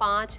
5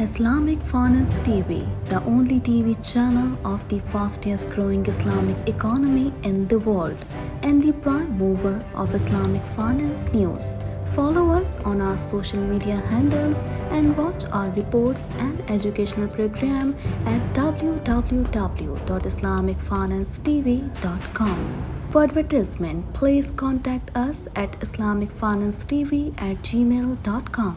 Islamic Finance TV, the only TV channel of the fastest growing Islamic economy in the world and the prime mover of Islamic finance news. Follow us on our social media handles and watch our reports and educational program at www.islamicfinancetv.com. For advertisement, please contact us at islamicfinancetv@gmail.com.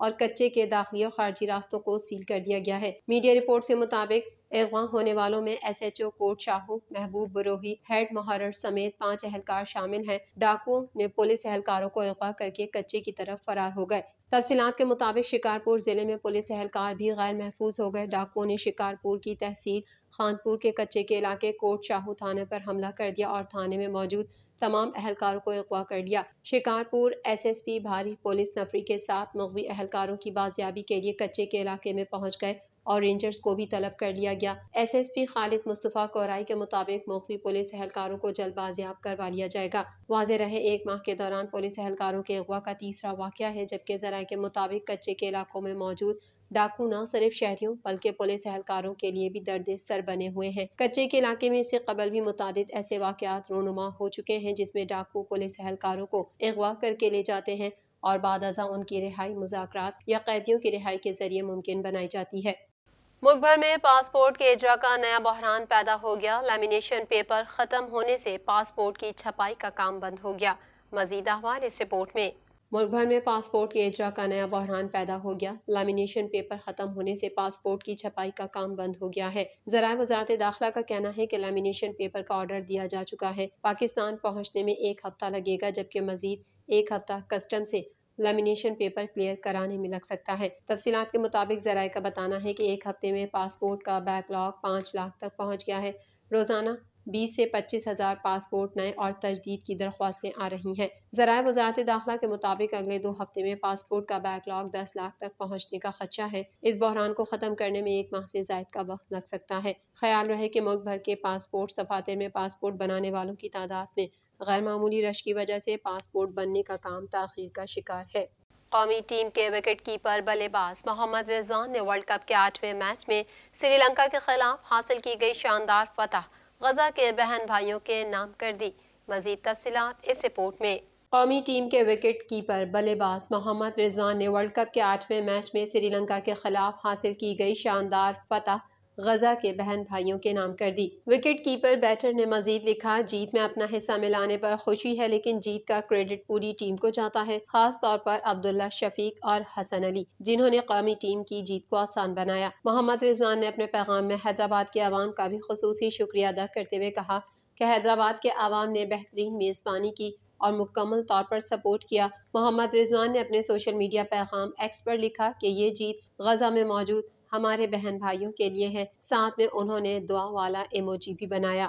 اور کچے کے داخلی اور خارجی راستوں کو cell کر دیا گیا ہے۔ میڈیا رپورٹ کے مطابق اغوا ہونے والوں میں ایس ایچ او کوٹ شاہو، محبوب بروہی، ہیڈ محرر سمیت 5 اہلکار شامل ہیں۔ ڈاکوؤں نے پولیس اہلکاروں کو اغوا کر کے کچے کی طرف فرار ہو گئے۔ تفصیلات کے مطابق شکارپور ضلع میں پولیس اہلکار بھی غیر محفوظ ہو گئے۔ ڈاکوؤں نے شکارپور کی تحصیل خانپور کے کچے کے علاقے کوٹ شاہو تھانے پر حملہ کر دیا اور تھانے میں موجود تمام اہلکاروں کو اغوا کر لیا۔ شکارپور ایس ایس پی بھاری پولیس نفری کے ساتھ مغوی اہلکاروں کی بازیابی کے لیے کچے کے علاقے میں پہنچ گئے اور رینجرز کو بھی طلب کر لیا گیا۔ ایس ایس پی خالد مصطفیٰ کورائی کے مطابق مغوی پولیس اہلکاروں کو جلد بازیاب کروا لیا جائے گا۔ واضح رہے 1 ماہ کے دوران پولیس اہلکاروں کے اغوا کا تیسرا واقعہ ہے، جبکہ ذرائع کے مطابق کچے کے علاقوں میں موجود ڈاکو نہ صرف شہریوں بلکہ پولیس اہلکاروں کے لیے بھی درد سر بنے ہوئے ہیں۔ کچے کے علاقے میں اس سے قبل بھی متعدد ایسے واقعات رونما ہو چکے ہیں جس میں ڈاکو پولیس اہلکاروں کو اغوا کر کے لے جاتے ہیں اور بعد ازاں ان کی رہائی مذاکرات یا قیدیوں کی رہائی کے ذریعے ممکن بنائی جاتی ہے۔ ملک بھر میں پاسپورٹ کے اجرا کا نیا بحران پیدا ہو گیا۔ لیمینیشن پیپر ختم ہونے سے پاسپورٹ کی چھپائی کا کام بند ہو گیا۔ مزید احوال اس رپورٹ میں۔ ملک بھر میں پاسپورٹ کے اجرا کا نیا بحران پیدا ہو گیا۔ لیمینیشن پیپر ختم ہونے سے پاسپورٹ کی چھپائی کا کام بند ہو گیا ہے۔ ذرائع وزارت داخلہ کا کہنا ہے کہ لیمینیشن پیپر کا آرڈر دیا جا چکا ہے۔ پاکستان پہنچنے میں 1 ہفتہ لگے گا، جبکہ مزید 1 ہفتہ کسٹم سے لیمینیشن پیپر کلیئر کرانے میں لگ سکتا ہے۔ تفصیلات کے مطابق ذرائع کا بتانا ہے کہ 1 ہفتے میں پاسپورٹ کا بیک لاگ 5 لاکھ تک پہنچ گیا ہے۔ روزانہ 20 سے 25 ہزار پاسپورٹ نئے اور تجدید کی درخواستیں آ رہی ہیں۔ ذرائع وزارت داخلہ کے مطابق اگلے 2 ہفتے میں پاسپورٹ کا بیک لاگ 10 لاکھ تک پہنچنے کا خدشہ ہے۔ اس بحران کو ختم کرنے میں 1 ماہ سے زائد کا وقت لگ سکتا ہے۔ خیال رہے کہ ملک بھر کے پاسپورٹ دفاتر میں پاسپورٹ بنانے والوں کی تعداد میں غیر معمولی رش کی وجہ سے پاسپورٹ بننے کا کام تاخیر کا شکار ہے۔ قومی ٹیم کے وکٹ کیپر بلے باز محمد رضوان نے ورلڈ کپ کے 8ویں میچ میں سری لنکا کے خلاف حاصل کی گئی شاندار فتح غزہ کے بہن بھائیوں کے نام کر دی۔ مزید تفصیلات اس رپورٹ میں۔ قومی ٹیم کے وکٹ کیپر بلے باز محمد رضوان نے ورلڈ کپ کے 8ویں میچ میں سری لنکا کے خلاف حاصل کی گئی شاندار فتح غزہ کے بہن بھائیوں کے نام کر دی۔ وکٹ کیپر بیٹر نے مزید لکھا، جیت میں اپنا حصہ ملانے پر خوشی ہے، لیکن جیت کا کریڈٹ پوری ٹیم کو جاتا ہے، خاص طور پر عبداللہ شفیق اور حسن علی، جنہوں نے قومی ٹیم کی جیت کو آسان بنایا۔ محمد رضوان نے اپنے پیغام میں حیدرآباد کے عوام کا بھی خصوصی شکریہ ادا کرتے ہوئے کہا کہ حیدرآباد کے عوام نے بہترین میزبانی کی اور مکمل طور پر سپورٹ کیا۔ محمد رضوان نے اپنے سوشل میڈیا پیغام ایکس پر لکھا کہ یہ جیت غزہ میں موجود ہمارے بہن بھائیوں کے لیے ہے، ساتھ میں انہوں نے دعا والا ایموجی بھی بنایا۔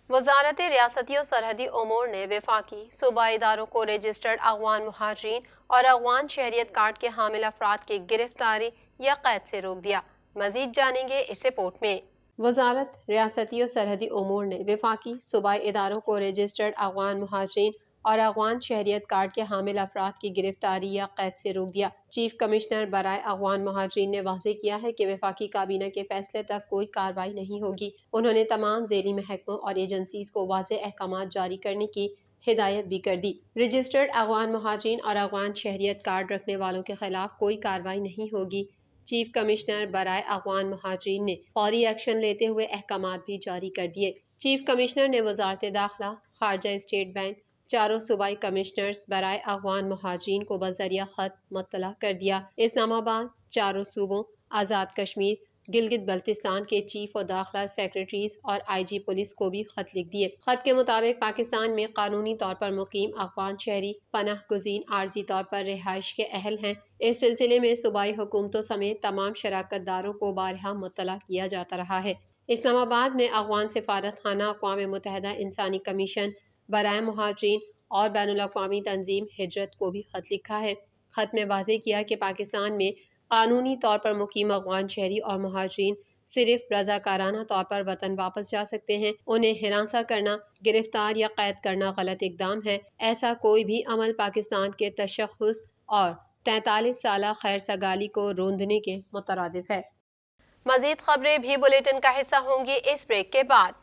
وزارت ریاستی و سرحدی امور نے وفاقی صوبائی اداروں کو رجسٹرڈ افغان مہاجرین اور افغان شہریت کارڈ کے حامل افراد کی گرفتاری یا قید سے روک دیا۔ مزید جانیں گے اس رپورٹ میں۔ وزارت ریاستی و سرحدی امور نے وفاقی صوبائی اداروں کو رجسٹرڈ افغان مہاجرین اور افغان شہریت کارڈ کے حامل افراد کی گرفتاری یا قید سے روک دیا۔ چیف کمشنر برائے افغان مہاجرین نے واضح کیا ہے کہ وفاقی کابینہ کے فیصلے تک کوئی کارروائی نہیں ہوگی۔ انہوں نے تمام ذیلی محکموں اور ایجنسیز کو واضح احکامات جاری کرنے کی ہدایت بھی کر دی۔ رجسٹرڈ افغان مہاجرین اور افغان شہریت کارڈ رکھنے والوں کے خلاف کوئی کارروائی نہیں ہوگی۔ چیف کمشنر برائے افغان مہاجرین نے فوری ایکشن لیتے ہوئے احکامات بھی جاری کر دیے۔ چیف کمشنر نے وزارت داخلہ، خارجہ اسٹیٹ بینک، چاروں صوبائی کمشنرز برائے افغان مہاجرین کو بذریعہ خط مطلع کر دیا۔ اسلام آباد، چاروں صوبوں، آزاد کشمیر، گلگت بلتستان کے چیف و داخلہ سیکرٹریز اور آئی جی پولیس کو بھی خط لکھ دیے۔ خط کے مطابق پاکستان میں قانونی طور پر مقیم افغان شہری پناہ گزین عارضی طور پر رہائش کے اہل ہیں۔ اس سلسلے میں صوبائی حکومتوں سمیت تمام شراکت داروں کو بارہا مطلع کیا جاتا رہا ہے۔ اسلام آباد میں افغان سفارت خانہ، اقوام متحدہ انسانی کمیشن برائے مہاجرین اور بین الاقوامی تنظیم ہجرت کو بھی خط لکھا ہے۔ خط میں واضح کیا کہ پاکستان میں قانونی طور پر مقیم افغان شہری اور مہاجرین صرف رضاکارانہ طور پر وطن واپس جا سکتے ہیں۔ انہیں ہراساں کرنا، گرفتار یا قید کرنا غلط اقدام ہے۔ ایسا کوئی بھی عمل پاکستان کے تشخص اور 43 سالہ خیر سگالی کو روندنے کے مترادف ہے۔ مزید خبریں بھی بلیٹن کا حصہ ہوں گی اس بریک کے بعد۔